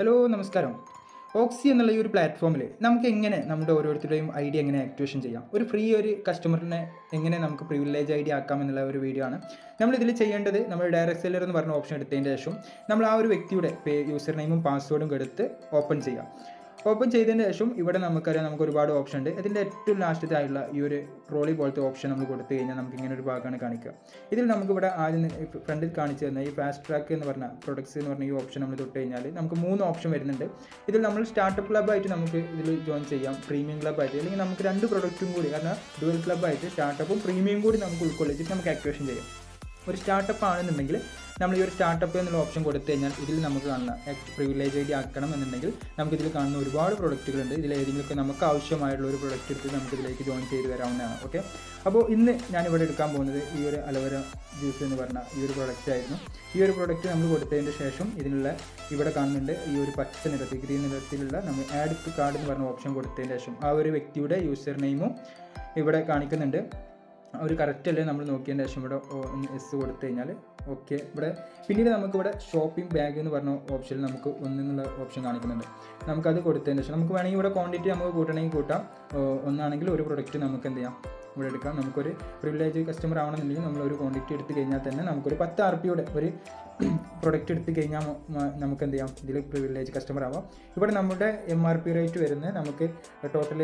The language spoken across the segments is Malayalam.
ഹലോ നമസ്കാരം. ഓക്സി എന്നുള്ള ഈ ഒരു പ്ലാറ്റ്ഫോമിൽ നമുക്ക് എങ്ങനെ നമ്മുടെ ഓരോരുത്തരുടെയും ഐ ഡി എങ്ങനെ ആക്ടിവേഷൻ ചെയ്യാം, ഒരു ഫ്രീ ഒരു കസ്റ്റമറിനെ എങ്ങനെ നമുക്ക് പ്രിവിലേജ് ഐ ഡി ആക്കാം എന്നുള്ള ഒരു വീഡിയോ ആണ്. നമ്മളിതിൽ ചെയ്യേണ്ടത്, നമ്മൾ ഡയറക്റ്റ് സെല്ലർ എന്ന് പറഞ്ഞ ഓപ്ഷൻ എടുത്തതിന് ശേഷം നമ്മൾ ആ ഒരു വ്യക്തിയുടെ യൂസർ നെയിമും പാസ്വേഡും എടുത്ത് ഓപ്പൺ ചെയ്യാം. ഓപ്പൺ ചെയ്തതിന് ശേഷം ഇവിടെ നമുക്കറിയാം, നമുക്ക് ഒരുപാട് ഓപ്ഷൻ ഉണ്ട്. ഇതിൻ്റെ ഏറ്റവും ലാസ്റ്റത്തെ ആയിട്ടുള്ള ഈ ഒരു ട്രോളി പോലത്തെ ഓപ്ഷൻ നമ്മൾ കൊടുത്തു കഴിഞ്ഞാൽ നമുക്ക് ഇങ്ങനെ ഒരു ഭാഗമാണ് കാണിക്കുക. ഇതിൽ നമുക്കിവിടെ ആദ്യം ഫ്രണ്ടിൽ കാണിച്ചു തന്ന ഈ ഫാസ്റ്റ് ട്രാക്ക് എന്ന് പറഞ്ഞ പ്രൊഡക്ട്സ് എന്ന് പറഞ്ഞ ഈ ഓപ്ഷൻ നമ്മൾ തൊട്ട് കഴിഞ്ഞാൽ നമുക്ക് 3 ഓപ്ഷൻ വരുന്നുണ്ട്. ഇതിൽ നമ്മൾ സ്റ്റാർട്ടപ്പ് ക്ലബ്ബായിട്ട് നമുക്ക് ഇതിൽ ജോയിൻ ചെയ്യാം, പ്രീമിയം ക്ലബ്ബായിട്ട്, അല്ലെങ്കിൽ നമുക്ക് 2 പ്രൊഡക്റ്റും കൂടി, കാരണം ഡുവൽ ക്ലബ്ബായിട്ട് സ്റ്റാർട്ടപ്പും പ്രീമിയം കൂടി നമുക്ക് ഉൾക്കൊള്ളിച്ചിട്ട് നമുക്ക് ആക്ടിവേഷൻ ചെയ്യാം. ഒരു സ്റ്റാർട്ടപ്പ് ആണെന്നുണ്ടെങ്കിൽ നമ്മൾ ഈ ഒരു സ്റ്റാർട്ടപ്പ് എന്നുള്ള ഓപ്ഷൻ കൊടുത്തു കഴിഞ്ഞാൽ ഇതിൽ നമുക്ക് കാണുന്ന പ്രിവിലേജ് ഐ ഡി ആക്കണം എന്നുണ്ടെങ്കിൽ നമുക്കിതിൽ കാണുന്ന ഒരുപാട് പ്രൊഡക്റ്റുകളുണ്ട്. ഇതിൽ ഏതെങ്കിലുമൊക്കെ നമുക്ക് ആവശ്യമായിട്ടുള്ള ഒരു പ്രൊഡക്റ്റ് എടുത്ത് നമുക്കിതിലേക്ക് ജോയിൻ ചെയ്ത് വരാവുന്നതാണ്. ഓക്കെ, അപ്പോൾ ഇന്ന് ഞാനിവിടെ എടുക്കാൻ പോകുന്നത് ഈ ഒരു അലോവേര ജ്യൂസ് എന്ന് പറഞ്ഞ ഈ ഒരു പ്രൊഡക്റ്റ് ആയിരുന്നു. ഈ ഒരു പ്രൊഡക്റ്റ് നമ്മൾ കൊടുത്തതിൻ്റെ ശേഷം ഇതിനുള്ള ഇവിടെ കാണുന്നുണ്ട് ഈ ഒരു പച്ച നിറത്തിൽ, ഗ്രീൻ നിറത്തിലുള്ള നമ്മൾ ആഡ് ടു കാർഡ് എന്ന് പറഞ്ഞ ഓപ്ഷൻ കൊടുത്തതിന് ശേഷം ആ ഒരു വ്യക്തിയുടെ യൂസർ നെയിമും ഇവിടെ കാണിക്കുന്നുണ്ട്. ഒരു കറക്റ്റ് അല്ലേ നമ്മൾ നോക്കിയതിന് ശേഷം ഇവിടെ എസ് കൊടുത്തു കഴിഞ്ഞാൽ ഓക്കെ. ഇവിടെ പിന്നീട് നമുക്കിവിടെ ഷോപ്പിംഗ് ബാഗ് എന്ന് പറഞ്ഞ ഓപ്ഷനിൽ നമുക്ക് ഒന്നുള്ള ഓപ്ഷൻ കാണിക്കുന്നുണ്ട്. നമുക്കത് കൊടുത്തതിന് ശേഷം നമുക്ക് വേണമെങ്കിൽ ഇവിടെ ക്വാണ്ടിറ്റി നമുക്ക് കൂട്ടണമെങ്കിൽ കൂട്ടാം. ഒന്നാണെങ്കിൽ ഒരു പ്രൊഡക്റ്റ് നമുക്ക് എന്ത് ചെയ്യാം, ഇവിടെ എടുക്കാം. നമുക്കൊരു പ്രിവിലേജ് കസ്റ്റമർ ആവണമെന്നുണ്ടെങ്കിൽ നമ്മളൊരു ക്വാണ്ടിറ്റി എടുത്തു കഴിഞ്ഞാൽ തന്നെ നമുക്കൊരു 10 RPയുടെ ഒരു പ്രൊഡക്റ്റ് എടുത്തു കഴിഞ്ഞാൽ നമുക്ക് എന്ത് ചെയ്യാം, ഇതിൽ പ്രിവിലേജ് കസ്റ്റമർ ആവാം. ഇവിടെ നമ്മുടെ MRP റേറ്റ് വരുന്നത്, നമുക്ക് ടോട്ടൽ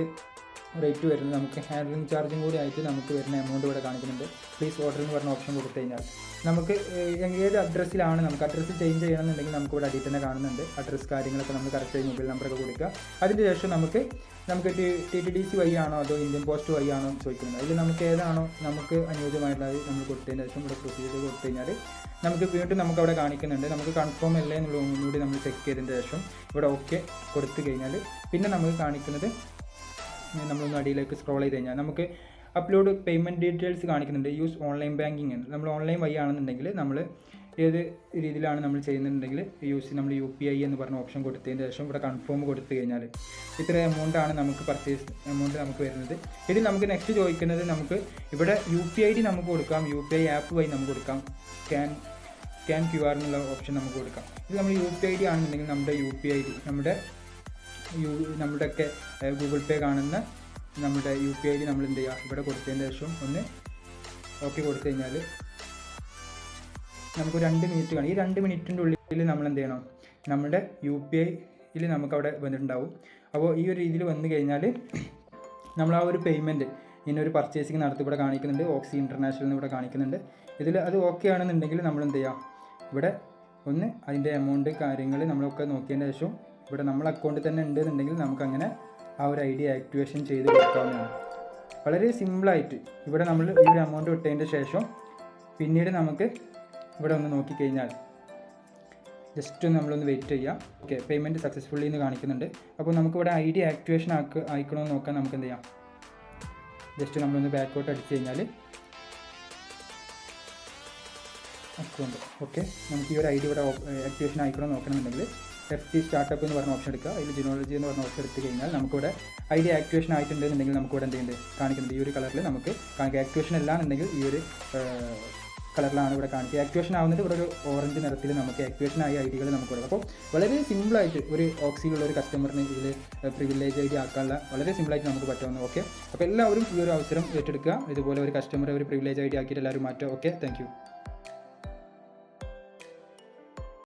റേറ്റ് വരുന്നത്, നമുക്ക് ഹാൻഡ്ലിംഗ് ചാർജും കൂടി ആയിട്ട് നമുക്ക് വരുന്ന എമൗണ്ട് ഇവിടെ കാണിക്കുന്നുണ്ട്. പ്ലീസ് ഓർഡർ എന്ന് പറഞ്ഞ ഓപ്ഷൻ കൊടുത്തു കഴിഞ്ഞാൽ നമുക്ക് ഏത് അഡ്രസ്സിലാണ് നമുക്ക് അഡ്രസ്സ് ചേഞ്ച് ചെയ്യണമെന്നുണ്ടെങ്കിൽ നമുക്ക് ഇവിടെ അടിയിൽ തന്നെ കാണുന്നുണ്ട്. അഡ്രസ്സ് കാര്യങ്ങളൊക്കെ നമ്മൾ കറക്റ്റായി മൊബൈൽ നമ്പറൊക്കെ കൊടുക്കുക. അതിന് ശേഷം നമുക്ക് TTDC വഴിയാണോ അതോ ഇന്ത്യൻ പോസ്റ്റ് വഴിയാണോ ചോദിക്കുന്നത്. അതിൽ നമുക്ക് ഏതാണോ നമുക്ക് അനുയോജ്യമായിട്ടുള്ളത് നമ്മൾ കൊടുത്തതിന് ശേഷം ഇവിടെ പ്രൊസീജിയർ കൊടുത്തു കഴിഞ്ഞാൽ നമുക്ക് വീണ്ടും നമുക്ക് അവിടെ കാണിക്കുന്നുണ്ട്. നമുക്ക് കൺഫേം അല്ലേ എന്നുള്ള ഒന്നുകൂടി നമ്മൾ ചെക്ക് ചെയ്തതിന് ശേഷം ഇവിടെ ഓക്കെ കൊടുത്തു കഴിഞ്ഞാൽ പിന്നെ നമുക്ക് കാണിക്കുന്നത്, നമ്മളൊന്ന് അടിയിലേക്ക് സ്ക്രോൾ ചെയ്ത് കഴിഞ്ഞാൽ നമുക്ക് അപ്ലോഡ് പേയ്മെൻറ്റ് ഡീറ്റെയിൽസ് കാണിക്കുന്നുണ്ട്. യൂസ് ഓൺലൈൻ ബാങ്കിങ് എന്ന്, നമ്മൾ ഓൺലൈൻ വഴിയാണെന്നുണ്ടെങ്കിൽ നമ്മൾ ഏത് രീതിയിലാണ് നമ്മൾ ചെയ്യുന്നുണ്ടെങ്കിൽ നമ്മൾ UPI എന്ന് പറഞ്ഞ ഓപ്ഷൻ കൊടുത്തതിന് ശേഷം ഇവിടെ കൺഫേം കൊടുത്തു കഴിഞ്ഞാൽ ഇത്ര എമൗണ്ട് ആണ് നമുക്ക് പർച്ചേസ് എമൗണ്ട് നമുക്ക് വരുന്നത്. ഇതിൽ നമുക്ക് നെക്സ്റ്റ് ചോദിക്കുന്നത്, നമുക്ക് ഇവിടെ UPI ID നമുക്ക് കൊടുക്കാം, UPI ആപ്പ് വഴി നമുക്ക് കൊടുക്കാം, സ്കാൻ QR എന്നുള്ള ഓപ്ഷൻ നമുക്ക് കൊടുക്കാം. ഇത് നമ്മൾ UPI ID ആണെന്നുണ്ടെങ്കിൽ നമ്മുടെ UPI ID നമ്മുടെയൊക്കെ ഗൂഗിൾ പേ കാണുന്ന നമ്മുടെ UPI ID നമ്മൾ എന്ത് ചെയ്യുക, ഇവിടെ കൊടുത്തതിന് ശേഷം ഒന്ന് ഓക്കെ കൊടുത്തു കഴിഞ്ഞാൽ നമുക്ക് 2 മിനിറ്റ് കാണും. ഈ 2 മിനിറ്റിൻ്റെ ഉള്ളിൽ നമ്മൾ എന്ത് ചെയ്യണം, നമ്മുടെ UPIയിൽ നമുക്കവിടെ വന്നിട്ടുണ്ടാവും. അപ്പോൾ ഈ ഒരു രീതിയിൽ വന്നു കഴിഞ്ഞാൽ നമ്മൾ ആ ഒരു പേയ്മെൻറ്റ് ഇന്നൊരു പർച്ചേസിങ് നടത്തി ഇവിടെ കാണിക്കുന്നുണ്ട്. ഓക്സി ഇൻ്റർനാഷണൽ എന്ന് ഇവിടെ കാണിക്കുന്നുണ്ട്. ഇതിൽ അത് ഓക്കെ ആണെന്നുണ്ടെങ്കിൽ നമ്മൾ എന്ത് ചെയ്യാം, ഇവിടെ ഒന്ന് അതിൻ്റെ എമൗണ്ട് കാര്യങ്ങൾ നമ്മളൊക്കെ നോക്കിയതിന് ശേഷം ഇവിടെ നമ്മൾ അക്കൗണ്ടിൽ തന്നെ ഉണ്ടെന്നുണ്ടെങ്കിൽ നമുക്കങ്ങനെ ആ ഒരു ID ആക്ടിവേഷൻ ചെയ്ത് കൊടുക്കാവുന്നതാണ്. വളരെ സിമ്പിളായിട്ട് ഇവിടെ നമ്മൾ ഈ ഒരു എമൗണ്ട് ഇട്ടതിൻ്റെ ശേഷം പിന്നീട് നമുക്ക് ഇവിടെ ഒന്ന് നോക്കിക്കഴിഞ്ഞാൽ ജസ്റ്റ് നമ്മളൊന്ന് വെയിറ്റ് ചെയ്യാം. ഓക്കെ, പേയ്മെൻറ്റ് സക്സസ്ഫുള്ളി എന്ന് കാണിക്കുന്നുണ്ട്. അപ്പോൾ നമുക്കിവിടെ ID ആക്ടിവേഷൻ ആയിക്കണമെന്ന് നോക്കാൻ നമുക്ക് എന്ത് ചെയ്യാം, ജസ്റ്റ് നമ്മളൊന്ന് ബാക്കോട്ട് അടിച്ചു കഴിഞ്ഞാൽ അക്കൗണ്ട് ഓക്കെ. നമുക്ക് ഈ ഒരു ID ഇവിടെ ആക്ടിവേഷൻ ആയിക്കണമെന്ന് നോക്കണമെന്നുണ്ടെങ്കിൽ FT സ്റ്റാർട്ടപ്പ് എന്ന് പറഞ്ഞ ഓപ്ഷൻ എടുക്കുക. അതിൽ ജിനോളജി എന്ന് പറഞ്ഞ ഓപ്ഷൻ എടുത്തു കഴിഞ്ഞാൽ നമുക്കിവിടെ ID ആക്ടിവേഷൻ ആയിട്ടുണ്ടെന്നുണ്ടെങ്കിൽ നമുക്കിവിടെ എന്ത് ചെയ്യുന്നത് കാണിക്കുന്നത്, ഈ ഒരു കളറിൽ നമുക്ക് കാണിക്കുക. ആക്ടിവേഷൻ അല്ല എന്നുണ്ടെങ്കിൽ ഈ ഒരു കളറിലാണ് ഇവിടെ കാണിക്കുക. ആക്ടിവേഷൻ ആവുന്നത് ഇവിടെ ഒരു ഓറഞ്ച് നിറത്തിൽ നമുക്ക് ആക്ടിവേഷൻ ആയ IDകൾ നമുക്ക് കൊടുക്കാം. അപ്പോൾ വളരെ സിമ്പിളായിട്ട് ഒരു ഓക്സിയിലുള്ള ഒരു കസ്റ്റമറിന് ഇതിൽ പ്രിവിലേജ് ID ആക്കാനുള്ള വളരെ സിമ്പിളായിട്ട് നമുക്ക് പറ്റുമെന്ന്. ഓക്കെ, അപ്പോൾ എല്ലാവരും ഈ ഒരു അവസരം ഏറ്റെടുക്കുക. ഇതുപോലെ ഒരു കസ്റ്റമറെ ഒരു പ്രിവിലേജ് ID ആക്കിയിട്ട് എല്ലാവരും മാറ്റുക. Okay, thank you.